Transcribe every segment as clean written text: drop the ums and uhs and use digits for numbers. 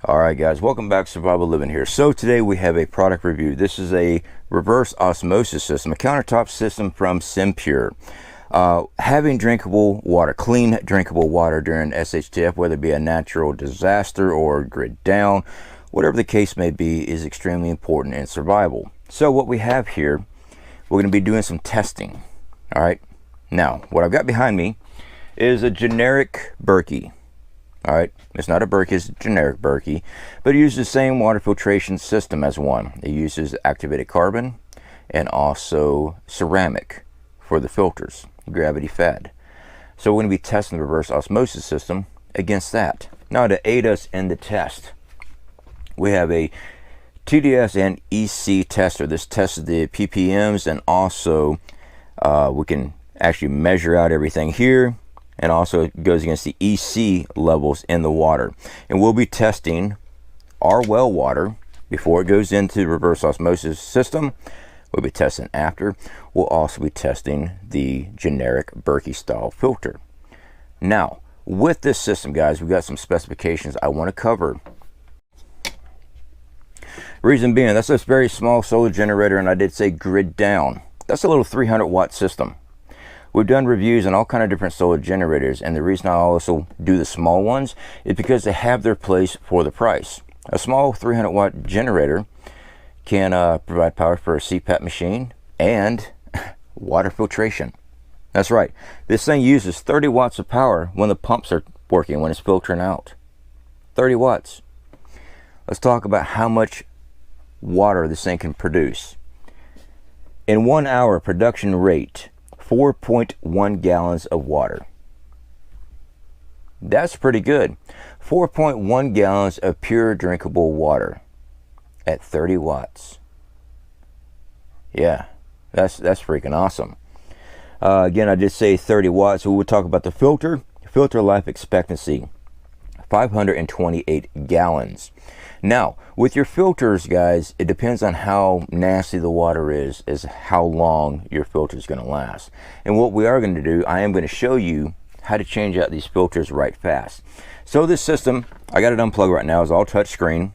Alright guys, welcome back to Survival Living here. So today we have a product review. This is a reverse osmosis system, a countertop system from Y7P. Having drinkable water, clean drinkable water during SHTF, whether it be a natural disaster or grid down, whatever the case may be, is extremely important in survival. So what we have here, we're going to be doing some testing. Alright, now what I've got behind me is a generic Berkey. Alright, it's not a Berkey, it's a generic Berkey, but it uses the same water filtration system as one. It uses activated carbon and also ceramic for the filters, gravity fed. So we're going to be testing the reverse osmosis system against that. Now to aid us in the test, we have a TDS and EC tester. This tests the ppms, and also we can actually measure out everything here. And also it goes against the EC levels in the water. And we'll be testing our well water before it goes into the reverse osmosis system. We'll be testing after. We'll also be testing the generic Berkey style filter. Now, with this system, guys, we've got some specifications I want to cover. Reason being, that's a very small solar generator, and I did say grid down. That's a little 300 watt system. We've done reviews on all kind of different solar generators, and the reason I also do the small ones is because they have their place for the price. A small 300 watt generator can provide power for a CPAP machine and water filtration. That's right, this thing uses 30 watts of power when the pumps are working, when it's filtering out. 30 watts. Let's talk about how much water this thing can produce. In 1 hour production rate, 4.1 gallons of water. That's pretty good. 4.1 gallons of pure drinkable water at 30 watts. Yeah, that's freaking awesome. Again, I did say 30 watts. So we'll talk about the filter. Filter life expectancy, 528 gallons. Now, with your filters, guys, it depends on how nasty the water is how long your filter is going to last. And what we are going to do, I am going to show you how to change out these filters right fast. So this system, I got it unplugged right now, is all touch screen.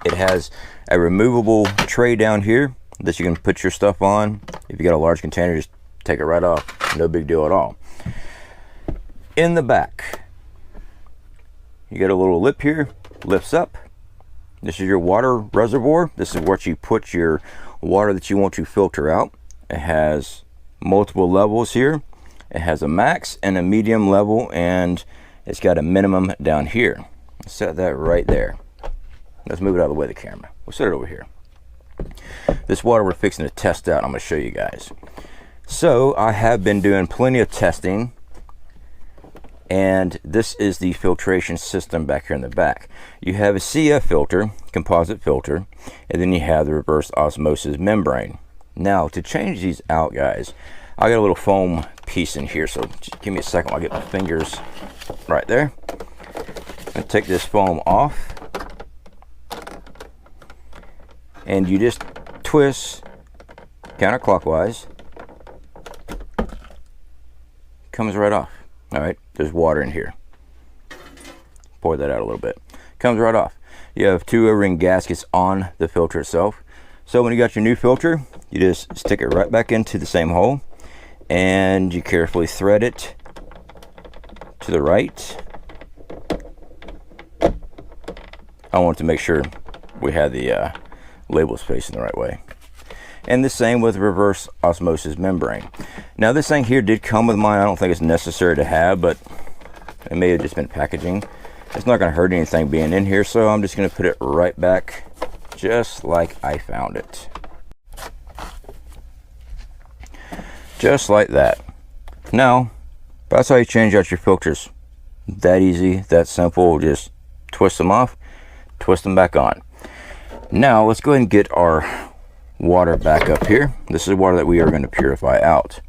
It has a removable tray down here that you can put your stuff on. If you got a large container, just take it right off. No big deal at all. In the back, you got a little lip here, lifts up. This is your water reservoir. This is what you put your water that you want to filter out. It has multiple levels here. It has a max and a medium level, and it's got a minimum down here. Let's set that right there. Let's move it out of the way of the camera. We'll set it over here. This water we're fixing to test out, I'm going to show you guys. So I have been doing plenty of testing, and this is the filtration system back here in the back. You have a CF filter, composite filter, and then you have the reverse osmosis membrane. Now, to change these out, guys, I got a little foam piece in here, so just give me a second while I get my fingers right there. I'm going to take this foam off, and you just twist counterclockwise. Comes right off. All right, there's water in here. Pour that out a little bit. Comes right off. You have two O-ring gaskets on the filter itself. So when you got your new filter, you just stick it right back into the same hole, and you carefully thread it to the right. I want to make sure we have the labels facing the right way. And the same with reverse osmosis membrane. Now this thing here did come with mine. I don't think it's necessary to have, but it may have just been packaging. It's not going to hurt anything being in here, so I'm just going to put it right back just like I found it. Just like that. Now, that's how you change out your filters. That easy, that simple. Just twist them off, twist them back on. Now let's go ahead and get our water back up here. This is water that we are going to purify out.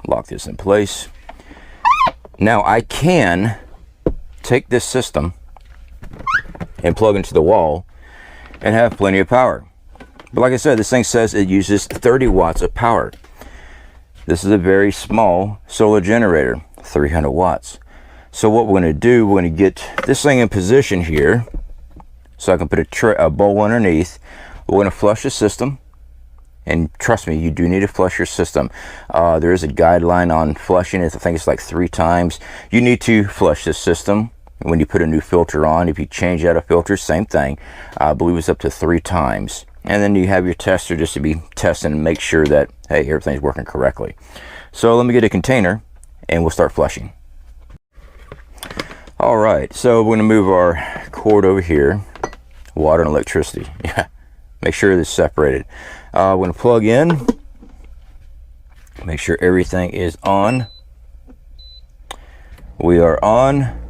Lock this in place. Now I can take this system and plug into the wall and have plenty of power. But like I said, this thing says it uses 30 watts of power. This is a very small solar generator, 300 watts. So what we're going to do, we're going to get this thing in position here so I can put a bowl underneath. We're going to flush the system, and trust me, you do need to flush your system. There is a guideline on flushing it. I think it's like 3 times. You need to flush the system when you put a new filter on. If you change out a filter, same thing. I believe it's up to 3 times. And then you have your tester just to be testing and make sure that, hey, everything's working correctly. So let me get a container and we'll start flushing. All right, so we're going to move our cord over here. Water and electricity. Yeah, make sure it's separated. We're going to plug in. Make sure everything is on. We are on.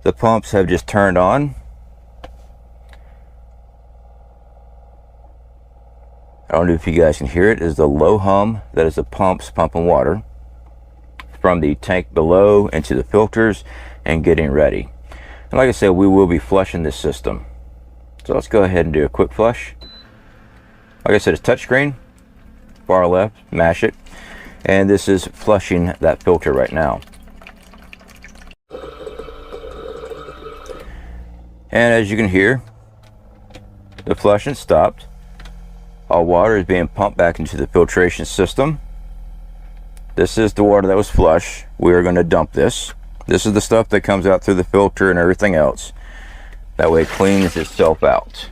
The pumps have just turned on. I don't know if you guys can hear it. It's the low hum. That is the pumps pumping water from the tank below into the filters and getting ready. And like I said, we will be flushing this system. So let's go ahead and do a quick flush. Like I said, it's touchscreen. Far left, mash it. And this is flushing that filter right now. And as you can hear, the flushing stopped. All water is being pumped back into the filtration system. This is the water that was flush. We are going to dump this. This is the stuff that comes out through the filter and everything else. That way it cleans itself out.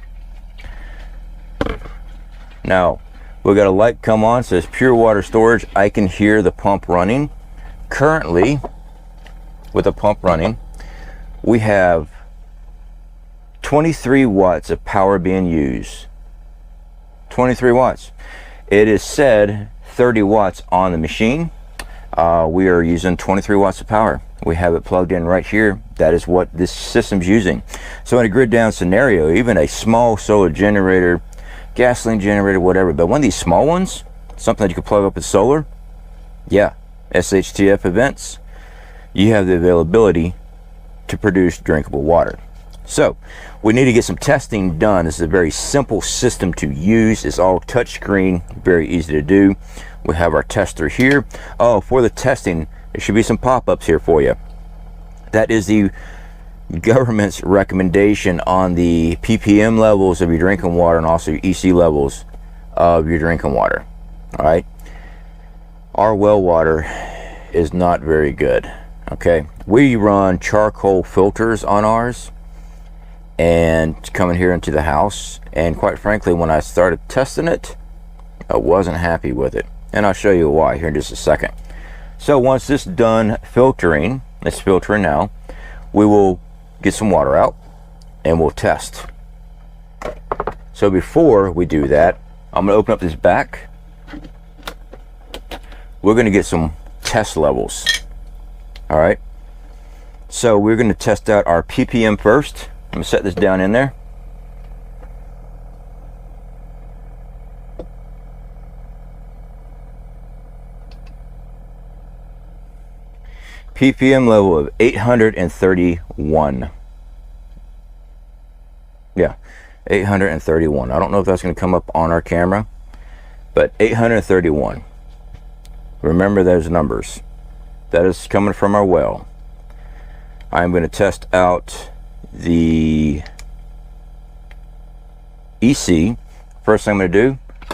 Now, we got a light come on, says pure water storage. I can hear the pump running. Currently, with the pump running, we have 23 watts of power being used. 23 watts. It is said 30 watts on the machine. We are using 23 watts of power. We have it plugged in right here. That is what this system's using. So in a grid down scenario, even a small solar generator, gasoline generator, whatever, but one of these small ones, something that you can plug up with solar, yeah, SHTF events, you have the availability to produce drinkable water. So we need to get some testing done. This is a very simple system to use. It's all touchscreen, very easy to do. We have our tester here. Oh, for the testing, there should be some pop-ups here for you. That is the government's recommendation on the ppm levels of your drinking water and also your EC levels of your drinking water. All right, our well water is not very good. Okay, we run charcoal filters on ours and coming here into the house, and quite frankly, when I started testing it, I wasn't happy with it, and I'll show you why here in just a second. So once this is done filtering, it's filtering now, we will get some water out and we'll test. So before we do that, I'm going to open up this back. We're going to get some test levels. All right, so we're going to test out our ppm first. I'm going to set this down in there. ppm level of 831. Yeah, 831. I don't know if that's going to come up on our camera, but 831. Remember those numbers. That is coming from our well. I'm going to test out the EC. First thing I'm going to do, I'm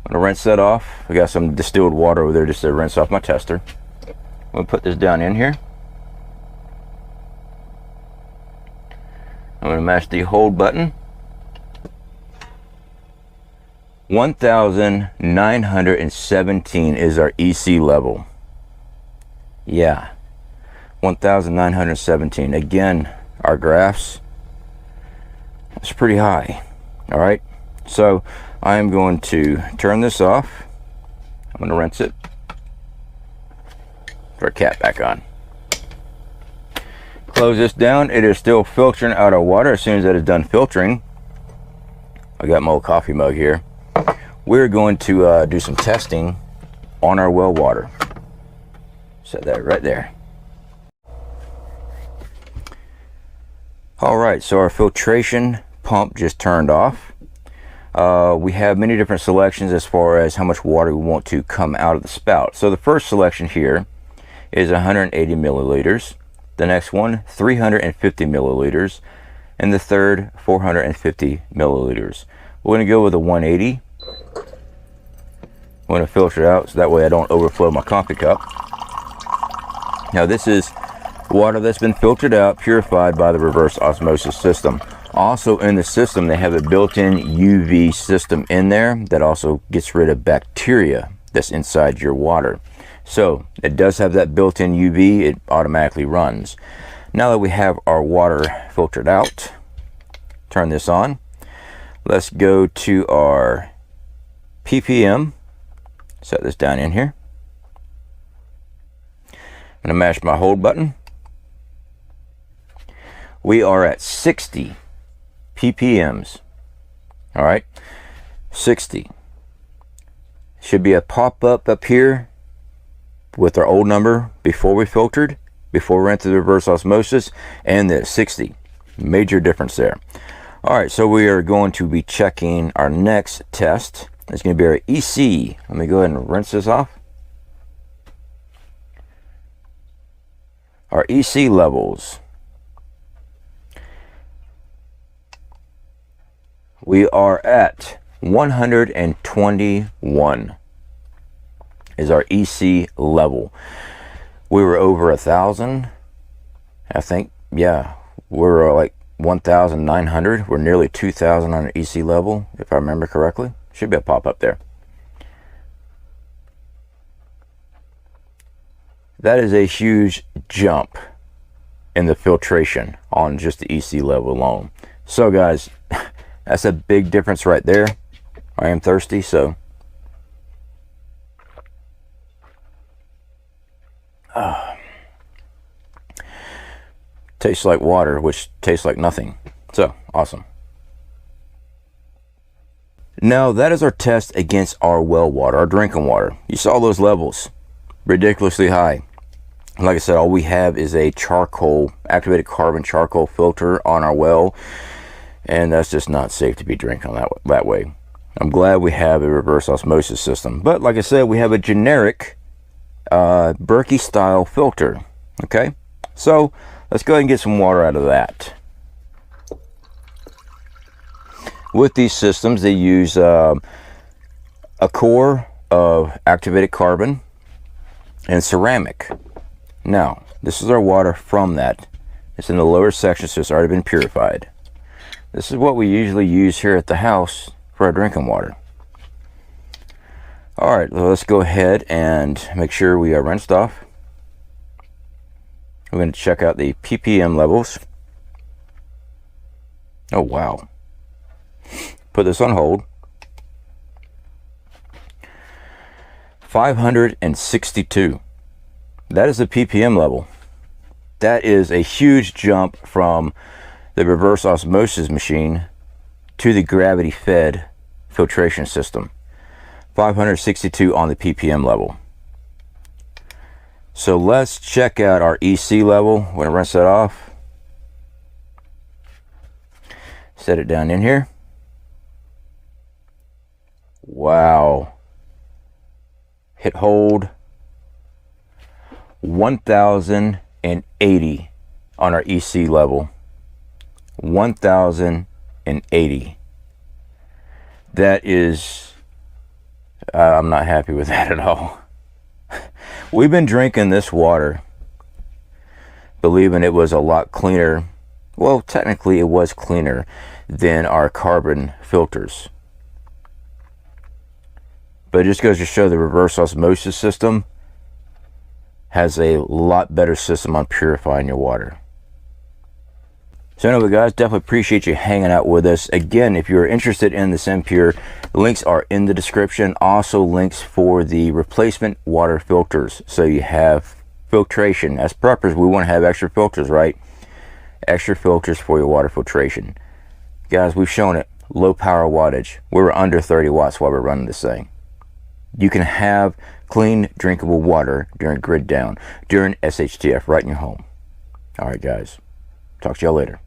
going to rinse that off. I got some distilled water over there just to rinse off my tester. I'm going to put this down in here. I'm going to mash the hold button. 1917 is our EC level. Yeah, 1917. Again, our graphs, it's pretty high. All right, so I am going to turn this off. I'm going to rinse it. Put our cap back on. Close this down. It is still filtering out our water. As soon as that is done filtering, I got my old coffee mug here. We're going to do some testing on our well water. Set that right there. All right, so our filtration pump just turned off. We have many different selections as far as how much water we want to come out of the spout. So the first selection here is 180 milliliters. the next one 350 milliliters, and the third 450 milliliters. We're going to go with a 180. I'm going to filter it out so that way I don't overflow my coffee cup. Now this is water that's been filtered out, purified by the reverse osmosis system. Also in the system, they have a built-in UV system in there that also gets rid of bacteria that's inside your water. So it does have that built-in UV, it automatically runs. Now that we have our water filtered out, turn this on. Let's go to our ppm. Set this down in here. I'm going to mash my hold button. We are at 60 ppms. All right, 60. Should be a pop-up up here with our old number before we filtered, before we went through the reverse osmosis, and the 60. Major difference there. All right, so we are going to be checking our next test. It's going to be our EC. Let me go ahead and rinse this off. Our EC levels. We are at 121 is our EC level. We were over 1,000, I think. Yeah, we're like 1,900. We're nearly 2,000 on our EC level, if I remember correctly. Should be a pop-up there. That is a huge jump in the filtration on just the EC level alone. So guys, that's a big difference right there. I am thirsty, so tastes like water, which tastes like nothing. So awesome. Now that is our test against our well water, our drinking water. You saw those levels, ridiculously high. Like I said, all we have is a charcoal, activated carbon charcoal filter on our well, and that's just not safe to be drinking that way. I'm glad we have a reverse osmosis system, but like I said, we have a generic Berkey style filter. Okay, so let's go ahead and get some water out of that. With these systems, they use a core of activated carbon and ceramic. Now, this is our water from that. It's in the lower section, so it's already been purified. This is what we usually use here at the house for our drinking water. All right, well, let's go ahead and make sure we are rinsed off. We're going to check out the ppm levels. Oh, wow. Put this on hold. 562. That is the ppm level. That is a huge jump from the reverse osmosis machine to the gravity fed filtration system. 562 on the ppm level. So let's check out our EC level. We're going to rinse that off. Set it down in here. Wow. Hit hold. 1,080 on our EC level. 1,080. That is, I'm not happy with that at all. We've been drinking this water believing it was a lot cleaner. Well, technically it was cleaner than our carbon filters. But it just goes to show the reverse osmosis system has a lot better system on purifying your water. So anyway guys, definitely appreciate you hanging out with us. Again, if you're interested in this Impure, links are in the description. Also links for the replacement water filters. So you have filtration. As preppers, we want to have extra filters, right? Extra filters for your water filtration. Guys, we've shown it. Low power wattage. We were under 30 watts while we're running this thing. You can have clean, drinkable water during grid down, during SHTF right in your home. All right, guys. Talk to y'all later.